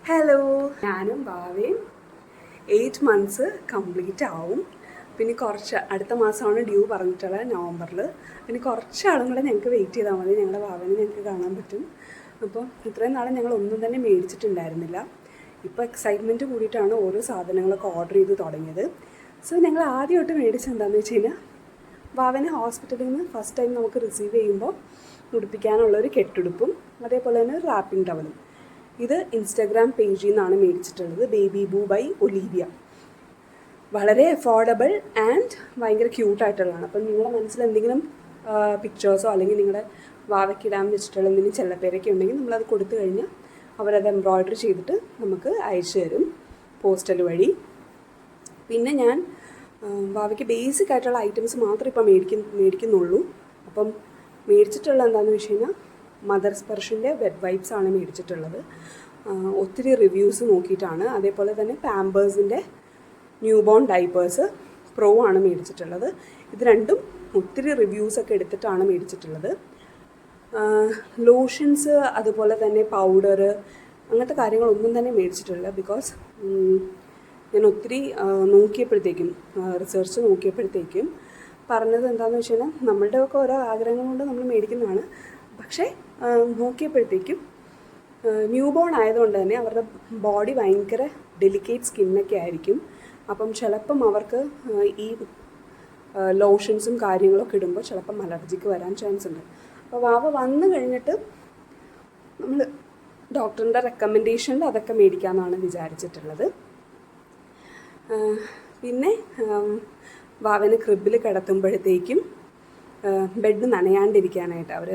Hello, ഞാനും ഭാവയും 8 months complete ആവും. പിന്നെ കുറച്ച് അടുത്ത മാസമാണ് ഡ്യൂ പറഞ്ഞിട്ടുള്ളത്, നവംബറിൽ. പിന്നെ കുറച്ചാളും കൂടെ ഞങ്ങൾക്ക് വെയിറ്റ് ചെയ്താൽ മതി, ഞങ്ങളുടെ ഭാവനെ ഞങ്ങൾക്ക് കാണാൻ പറ്റും. അപ്പോൾ ഇത്രയും നാളെ ഞങ്ങൾ ഒന്നും തന്നെ മേടിച്ചിട്ടുണ്ടായിരുന്നില്ല. ഇപ്പോൾ എക്സൈറ്റ്മെൻറ്റ് കൂടിയിട്ടാണ് ഓരോ സാധനങ്ങളൊക്കെ ഓർഡർ ചെയ്ത് തുടങ്ങിയത്. സോ ഞങ്ങൾ ആദ്യമായിട്ട് മേടിച്ചത് എന്താണെന്ന് വെച്ച് കഴിഞ്ഞാൽ, ഭാവനെ ഹോസ്പിറ്റലിൽ നിന്ന് ഫസ്റ്റ് ടൈം നമുക്ക് റിസീവ് ചെയ്യുമ്പോൾ ഉടുപ്പിക്കാനുള്ളൊരു കെട്ടുടുപ്പും അതേപോലെ തന്നെ ഒരു റാപ്പിംഗ് ടവലും. ഇത് ഇൻസ്റ്റാഗ്രാം പേജിൽ നിന്നാണ് മേടിച്ചിട്ടുള്ളത്, ബേബി ബൂ ബൈ ഒലീവിയ. വളരെ അഫോർഡബിൾ ആൻഡ് ഭയങ്കര ക്യൂട്ടായിട്ടുള്ളതാണ്. അപ്പം നിങ്ങളുടെ മനസ്സിൽ എന്തെങ്കിലും പിക്ചേഴ്സോ അല്ലെങ്കിൽ നിങ്ങളുടെ വാവയ്ക്കിടാൻ വെച്ചിട്ടുള്ള എന്തെങ്കിലും ചെല്ലപ്പേരൊക്കെ ഉണ്ടെങ്കിൽ നമ്മളത് കൊടുത്തു കഴിഞ്ഞാൽ അവരത് എംബ്രോയ്ഡറി ചെയ്തിട്ട് നമുക്ക് അയച്ചു തരും പോസ്റ്റൽ വഴി. പിന്നെ ഞാൻ വാവയ്ക്ക് ബേസിക് ആയിട്ടുള്ള ഐറ്റംസ് മാത്രമേ ഇപ്പോൾ മേടിക്കുന്നുള്ളൂ. അപ്പം മേടിച്ചിട്ടുള്ള എന്താണെന്ന് വെച്ച് കഴിഞ്ഞാൽ മദർ സ്പർഷിൻ്റെ വെറ്റ് വൈപ്സ് ആണ് മേടിച്ചിട്ടുള്ളത്. ഒത്തിരി റിവ്യൂസ് നോക്കിയിട്ടാണ്. അതേപോലെ തന്നെ പാമ്പേഴ്സിൻ്റെ ന്യൂ ബോൺ ഡൈപ്പേഴ്സ് പ്രോ ആണ് മേടിച്ചിട്ടുള്ളത്. ഇത് രണ്ടും ഒത്തിരി റിവ്യൂസൊക്കെ എടുത്തിട്ടാണ് മേടിച്ചിട്ടുള്ളത്. ലോഷൻസ് അതുപോലെ തന്നെ പൗഡർ അങ്ങനത്തെ കാര്യങ്ങളൊന്നും തന്നെ മേടിച്ചിട്ടില്ല. ബിക്കോസ് ഞാൻ ഒത്തിരി നോക്കിയപ്പോഴത്തേക്കും റിസർച്ച് നോക്കിയപ്പോഴത്തേക്കും പറഞ്ഞത് എന്താണെന്ന് വെച്ച് കഴിഞ്ഞാൽ, നമ്മളുടെയൊക്കെ ഓരോ ആഗ്രഹങ്ങൾ കൊണ്ട് നമ്മൾ മേടിക്കുന്നതാണ്. പക്ഷേ നോക്കിയപ്പോഴത്തേക്കും ന്യൂ ബോൺ ആയതുകൊണ്ട് തന്നെ അവരുടെ ബോഡി ഭയങ്കര ഡെലിക്കേറ്റ് സ്കിന്നൊക്കെ ആയിരിക്കും. അപ്പം ചിലപ്പം അവർക്ക് ഈ ലോഷൻസും കാര്യങ്ങളൊക്കെ ഇടുമ്പോൾ ചിലപ്പം അലർജിക്ക് വരാൻ ചാൻസ് ഉണ്ട്. അപ്പോൾ വാവ വന്നു കഴിഞ്ഞിട്ട് നമ്മൾ ഡോക്ടറിൻ്റെ റെക്കമെൻഡേഷനിൽ അതൊക്കെ മേടിക്കാമെന്നാണ് വിചാരിച്ചിട്ടുള്ളത്. പിന്നെ വാവനെ ക്രിബിൽ കിടത്തുമ്പോഴത്തേക്കും ബെഡ് നനയാണ്ടിരിക്കാനായിട്ട്, അവർ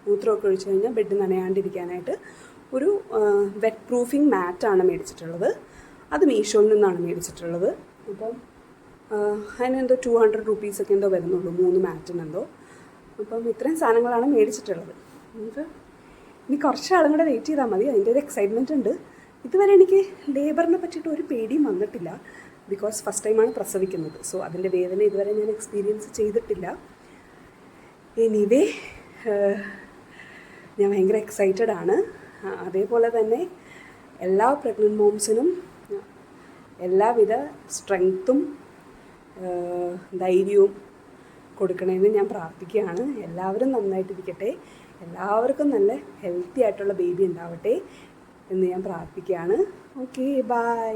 മൂത്രമൊക്കെ ഒഴിച്ച് കഴിഞ്ഞാൽ ബെഡ് നനയാണ്ടിരിക്കാനായിട്ട് ഒരു വെറ്റ് പ്രൂഫിംഗ് മാറ്റാണ് മേടിച്ചിട്ടുള്ളത്. അത് മീഷോയിൽ നിന്നാണ് മേടിച്ചിട്ടുള്ളത്. അപ്പം അതിനെന്തോ 200 rupees എന്തോ വരുന്നുള്ളൂ 3 മാറ്റിനെന്തോ. അപ്പം ഇത്രയും സാധനങ്ങളാണ് മേടിച്ചിട്ടുള്ളത്. നമുക്ക് ഇനി കുറച്ചാളും കൂടെ വെയിറ്റ് ചെയ്താൽ മതി. അതിൻ്റെ ഒരു എക്സൈറ്റ്മെൻറ്റ് ഉണ്ട്. ഇതുവരെ എനിക്ക് ലേബറിനെ പറ്റിയിട്ട് ഒരു പേടിയും വന്നിട്ടില്ല. ബിക്കോസ് ഫസ്റ്റ് ടൈമാണ് പ്രസവിക്കുന്നത്. സോ അതിൻ്റെ വേദന ഇതുവരെ ഞാൻ എക്സ്പീരിയൻസ് ചെയ്തിട്ടില്ല. എനിവേ ഞാൻ ഭയങ്കര എക്സൈറ്റഡ് ആണ്. അതേപോലെ തന്നെ എല്ലാ പ്രഗ്നൻറ്റ് മോംസിനും എല്ലാവിധ സ്ട്രെങ്ത്തും ധൈര്യവും കൊടുക്കണമെന്ന് ഞാൻ പ്രാർത്ഥിക്കുകയാണ്. എല്ലാവരും നന്നായിട്ടിരിക്കട്ടെ, എല്ലാവർക്കും നല്ല ഹെൽത്തി ആയിട്ടുള്ള ബേബി ഉണ്ടാവട്ടെ എന്ന് ഞാൻ പ്രാർത്ഥിക്കുകയാണ്. Okay, by.